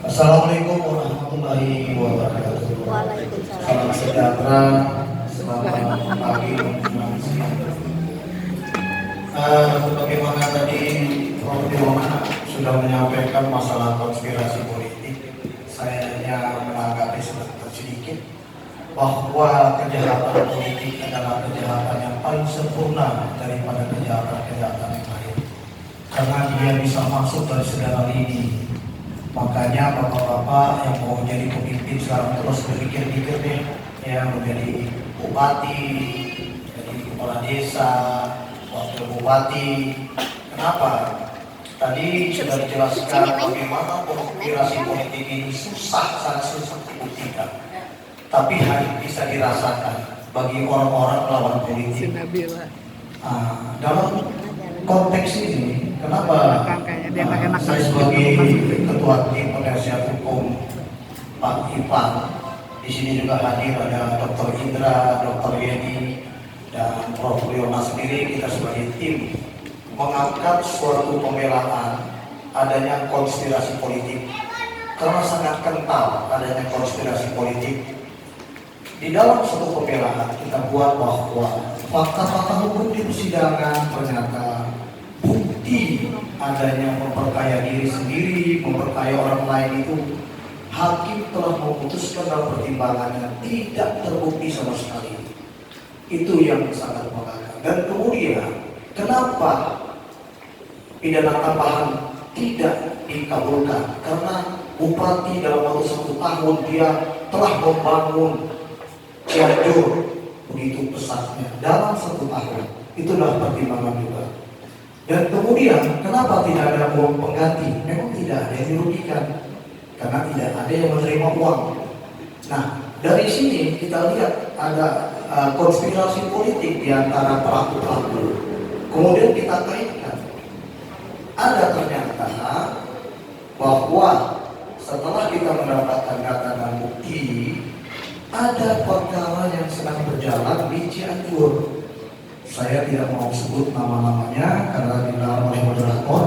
Assalamualaikum warahmatullahi wabarakatuh. Salam sejahtera, selamat pagi menjelang siang. Sebagaimana tadi Prof. Dimana sudah menyampaikan masalah konspirasi politik, saya hanya menanggapi sedikit bahwa kejahatan politik adalah kejahatan yang paling sempurna daripada kejahatan-kejahatan yang lain, karena dia bisa masuk dari segala lini. Makanya bapak-bapak yang mau jadi pemimpin sekarang terus berpikir-pikir deh, ya, menjadi bupati, jadi kepala desa, wakil bupati. Kenapa? Tadi sudah dijelaskan bagaimana konspirasi politik ini sangat susah dibuktikan, tapi hanya bisa dirasakan bagi orang-orang melawan politik. Dalam konteks ini, kenapa saya sebagai ketua tim penasihat hukum Pak Ipan, di sini juga hadir ada Dr. Indra, Dr. Yedi, dan Prof. Leona sendiri, kita sebagai tim mengangkat suatu pembelaan adanya konspirasi politik, karena sangat kental adanya konspirasi politik. Di dalam suatu pembelaan kita buat bahwa fakta-fakta hukum di persidangan ternyata bukti adanya memperkaya diri sendiri, memperkaya orang lain itu hakim telah memutuskan dalam pertimbangannya tidak terbukti sama sekali. Itu yang sangat mengangkat. Dan kemudian kenapa pidana tambahan tidak dikabulkan? Karena bupati dalam waktu 1 tahun dia telah membangun Cianjur begitu pesatnya dalam 1 tahun. Itulah pertimbangan juga. Dan kemudian kenapa tidak ada uang pengganti? Memang tidak ada yang dirugikan, karena tidak ada yang menerima uang. Nah, dari sini kita lihat ada konspirasi politik di antara pelaku-pelaku. Kemudian kita kaitkan, ada ternyata bahwa setelah kita mendapatkan data dan bukti, ada perkara yang sedang berjalan di Cianjur. Saya tidak mau sebut nama-namanya karena dilarang oleh moderator.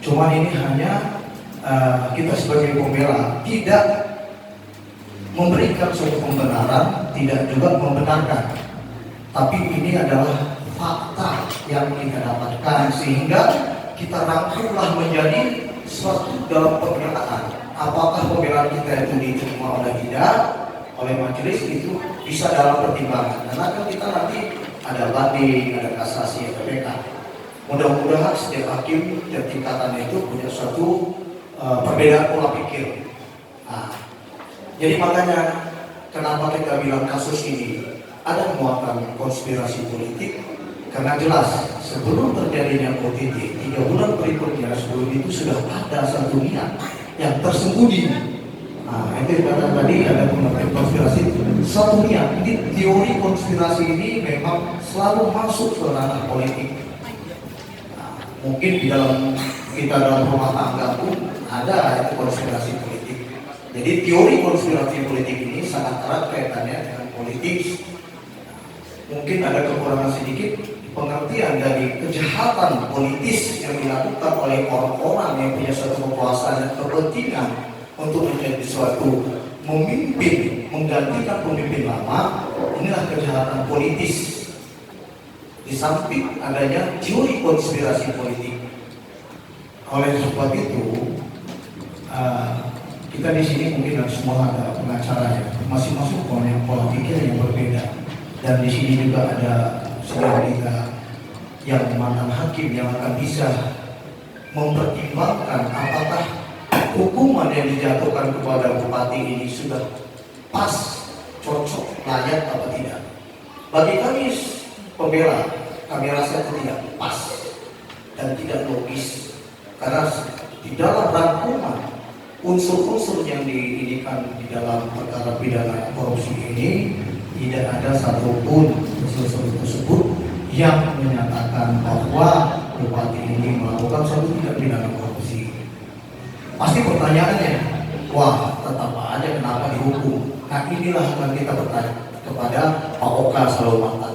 Cuma ini hanya kita sebagai pembela tidak memberikan suatu pembenaran, tidak juga membenarkan. Tapi ini adalah fakta yang kita dapatkan, sehingga kita rangkumlah menjadi suatu dalam pembelaan. Apakah pembelaan kita itu diterima oleh tidak oleh majelis, itu bisa dalam pertimbangan. Karena kan kita nanti ada banding, ada kasasi, ada PK. Mudah-mudahan setiap hakim dan tingkatannya itu punya suatu perbedaan pola pikir. Nah, jadi makanya kenapa kita bilang kasus ini ada muatan konspirasi politik, karena jelas sebelum terjadinya OTT 3 bulan berikutnya sebelum itu sudah ada satu niat yang tersembunyi. Nah, itu kata tadi ada pengertian konspirasi satu niat. Ini teori konspirasi ini memang selalu masuk ke ranah politik. Nah, mungkin di dalam kita dalam rumah tangga pun ada itu konspirasi politik. Jadi teori konspirasi politik ini sangat erat kaitannya dengan politik. Mungkin ada kekurangan sedikit pengertian dari kejahatan politis yang dilakukan oleh orang-orang yang punya suatu kekuasaan dan kepentingan untuk menjadi suatu memimpin, menggantikan pemimpin lama. Inilah kejahatan politis. Di samping adanya teori konspirasi politik. Oleh sebab itu, kita di sini mungkin semua ada pengacaranya, masing-masing punya pola pikir yang berbeda. Dan di sini juga ada kita yang mantan hakim yang akan bisa mempertimbangkan apakah hukuman yang dijatuhkan kepada bupati ini sudah pas, cocok, layak atau tidak. Bagi kami pembela, kami rasa itu tidak pas dan tidak logis, karena di dalam rangkuman unsur-unsur yang diinikan di dalam perkara pidana korupsi ini tidak ada satupun unsur tersebut yang menyatakan bahwa bupati ini melakukan suatu tindak pidana korupsi. Pasti pertanyaannya, wah tetap aja kenapa dihukum? Nah inilah yang kita bertanya kepada Pak Oka selalu mantan.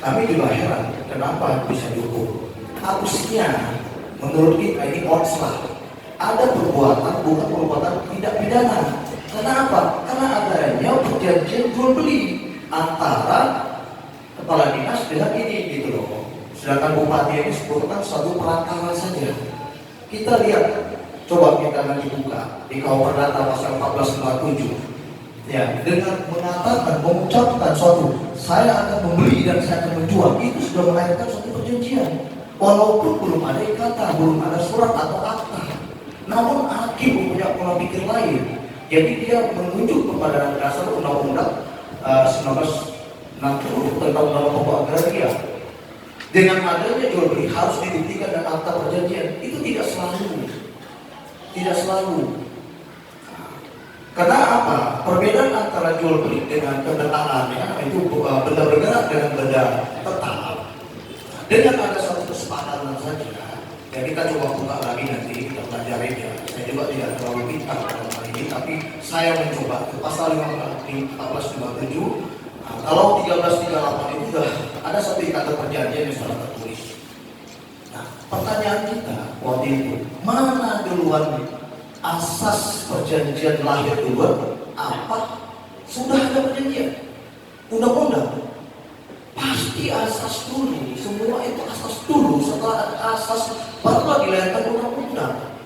Kami juga heran kenapa bisa dihukum. Harusnya menurut kita ini odds lah. ada perbuatan bukan perbuatan tidak pidana. Kenapa? Karena adanya perjanjian jual beli antara kepala dinas dengan ini gitu loh. Sedangkan bupati ini sebutkan satu perantara saja. Kita lihat, coba kita nanti buka di KUH Perdata pasal 1457. Ya, dengan mengatakan, mengucapkan suatu, saya akan membeli dan saya akan menjual, itu sudah melahirkan suatu perjanjian. Walaupun belum ada ikatan, belum ada surat atau akta. Namun hakim mempunyai pola pikir lain. Jadi dia menunjuk kepada dasar Undang-Undang 1960 tentang Undang-Undang Pokok Agraria. Dengan adanya jual beli harus dibuktikan dan akta perjanjian. Itu tidak selalu. Karena apa? Perbedaan antara jual beli dengan kendaraannya itu benda bergerak dengan benda tetap. Dengan ada satu kesepakatan saja. Ya kita coba buka lagi nanti kita pelajari ya. Saya juga tidak terlalu pintar dalam hal ini, tapi saya mencoba pasal 1457. Kalau 1338 itu sudah ada satu ikatan perjanjian yang sudah tertulis. Nah, pertanyaan kita waktu itu, mana duluan asas perjanjian lahir duluan? Apa? Sudah ada perjanjian? Undang-undang? Pasti asas dulu. Semua itu asas dulu. Setelah ada asas, barulah dilahirkan undang-undang.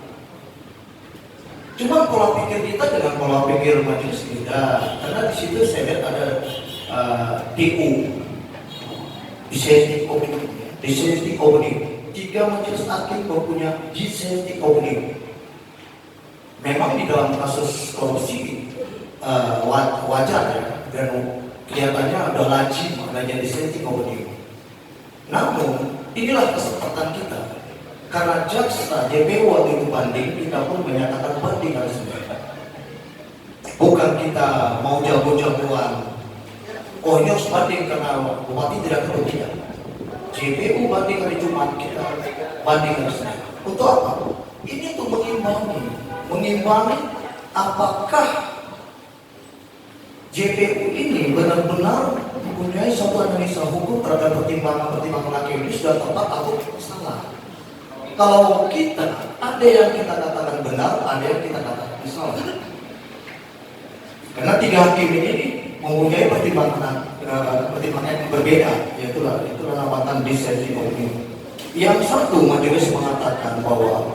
Cuma pola pikir kita dengan pola pikir majelis beda. Karena di situ saya lihat ada DU, dissenting opinion. 3 majelis hakim mempunyai dissenting opinion. Memang di dalam kasus korupsi wajar ya, dan kelihatannya ada lazim adanya dissenting opinion. Namun inilah kesempatan kita, karena jaksa JPU waktu itu banding, kita pun menyatakan banding harus sebenarnya. Bukan kita mau jago-jagoan. Oh ini harus banding karena bupati tidak kepentingan. JPU banding hari Jumat, kita banding hari Senin. Untuk apa? Ini untuk mengimbangi apakah JPU ini benar-benar mempunyai suatu analisa hukum terhadap pertimbangan hakim ini sudah tepat atau salah. Kalau kita ada yang kita katakan benar, ada yang kita katakan salah. Karena 3 hakim ini mempunyai pertimbangan yang berbeda, yaitu namanya dissenting opinion. Yang satu majelis mengatakan bahwa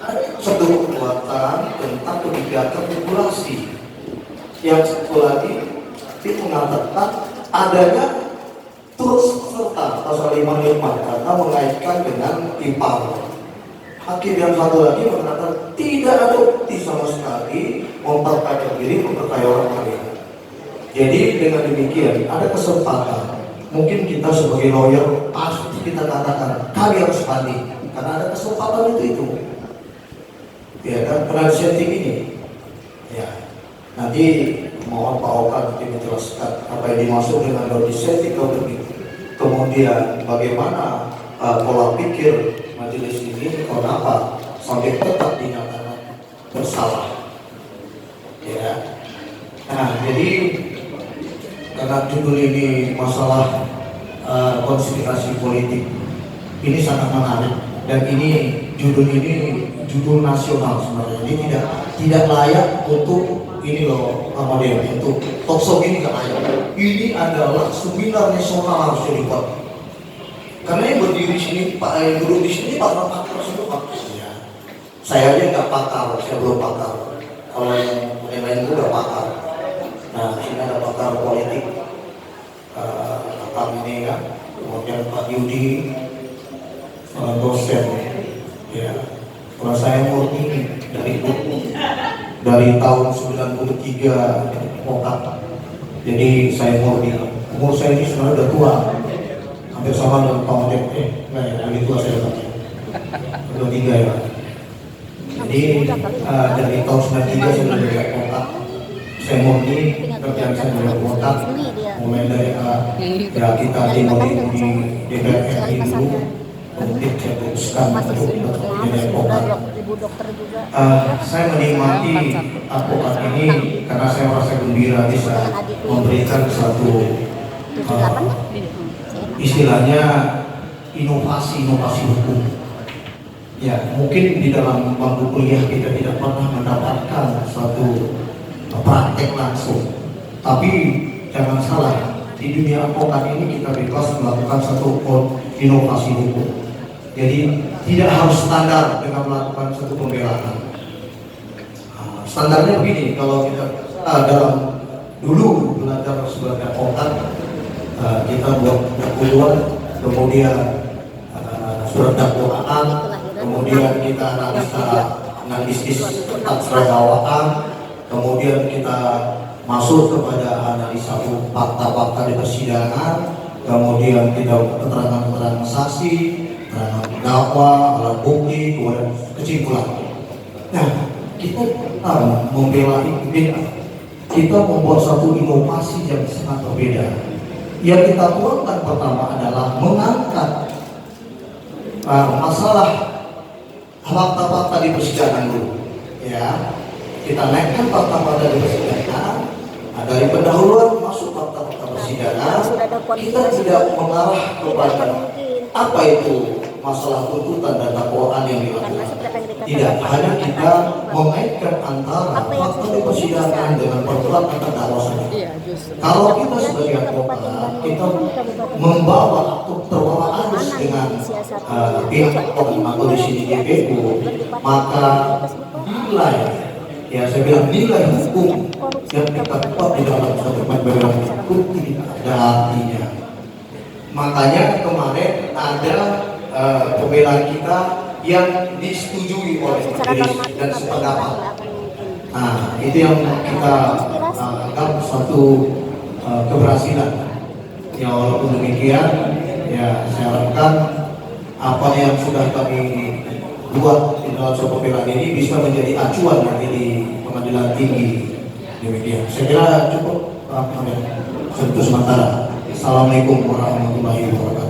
ada satu perbuatan tentang kebijakan regulasi. Yang satu lagi itu mengatakan adanya turut serta pasal 55 karena mengaitkan dengan ipar. Hakim yang satu lagi mengatakan tidak ada bukti sama sekali memperkaya diri, memperkaya orang lain. Jadi dengan demikian ada kesempatan. Mungkin kita sebagai lawyer pasti kita katakan kami harus banding karena ada kesempatan itu. Ya kan, pernah setting ini. Ya, nanti mohon Pak Oka nanti menjelaskan apa yang dimaksud dengan dissenting opinion. Kemudian bagaimana pola pikir majelis ini, kenapa sampai tetap dinyatakan bersalah. Ya. Nah, jadi karena judul ini masalah konspirasi politik, ini sangat menarik dan ini judul nasional sebenarnya. Ini tidak layak untuk ini loh model untuk talkshow ini nggak layak. Ini adalah seminar nasional harus dibuat. Karena yang berdiri sini, Pak yang duduk di sini pakar semua. Ya. Saya aja nggak pakar, saya belum pakar. Kalau yang lain itu udah pakar. Nah, sini ada pakar politik, pakar ini ya, kemudian Pak Yudi, dosen, ya. Kalau saya murni dari tahun 93 Pokak, jadi saya murni. Umur saya ini sebenarnya udah tua, hampir sama dengan Pak Ojek. Lebih tua saya katanya, 23 ya. Jadi dari tahun 93 saya sudah dari Pokak. Saya murni kerjaan saya dari Pokak, mulai dari ya kita di DPR dulu. Kemudian saya putuskan untuk menjadi advokat. Saya menikmati advokat ini karena saya merasa gembira bisa memberikan satu istilahnya inovasi hukum Ya, mungkin di dalam bangku kuliah kita tidak pernah mendapatkan suatu praktek langsung. Tapi jangan salah, di dunia advokat ini kita bebas melakukan satu inovasi hukum. Jadi tidak harus standar dengan melakukan satu pembelaan. Standarnya begini, kalau kita dalam dulu belajar sebagai advokat, kita buat dakwaan, kemudian surat dakwaan, kemudian kita analisis tata dakwaan, kemudian kita masuk kepada analisa fakta-fakta di persidangan, kemudian kita keterangan-keterangan saksi, keterangan terdakwa, alat bukti, kemudian kesimpulan. Nah, kita membela ini, kita membuat satu inovasi yang sangat berbeda. Yang kita tuangkan pertama adalah mengangkat masalah fakta-fakta di persidangan dulu. Ya, kita naikkan fakta-fakta di persidangan. Dari pendahuluan masuk fakta-fakta persidangan, kita tidak mengarah kepada apa itu masalah tuntutan dan dakwaan yang dilakukan. Tidak, hanya kita mengaitkan antara fakta di persidangan dengan perbuatan terdakwa saja. Kalau kita sebagai advokat, kita membawa atau terbawa arus dengan pihak atau di sini DPU, maka nilai, ya saya bilang nilai hukum yang kita buat di dalam satu pembelaan hukum tidak ada artinya. Makanya kemarin ada pembelaan kita yang disetujui oleh majelis dan sependapat. Nah, itu yang kita anggap suatu keberhasilan. Ya, walaupun demikian, ya saya harapkan apa yang sudah kami buat di dalam suatu pembelaan ini bisa menjadi acuan nanti di pengadilan tinggi. Demikian. Saya kira cukup. Untuk sementara. Assalamualaikum warahmatullahi wabarakatuh.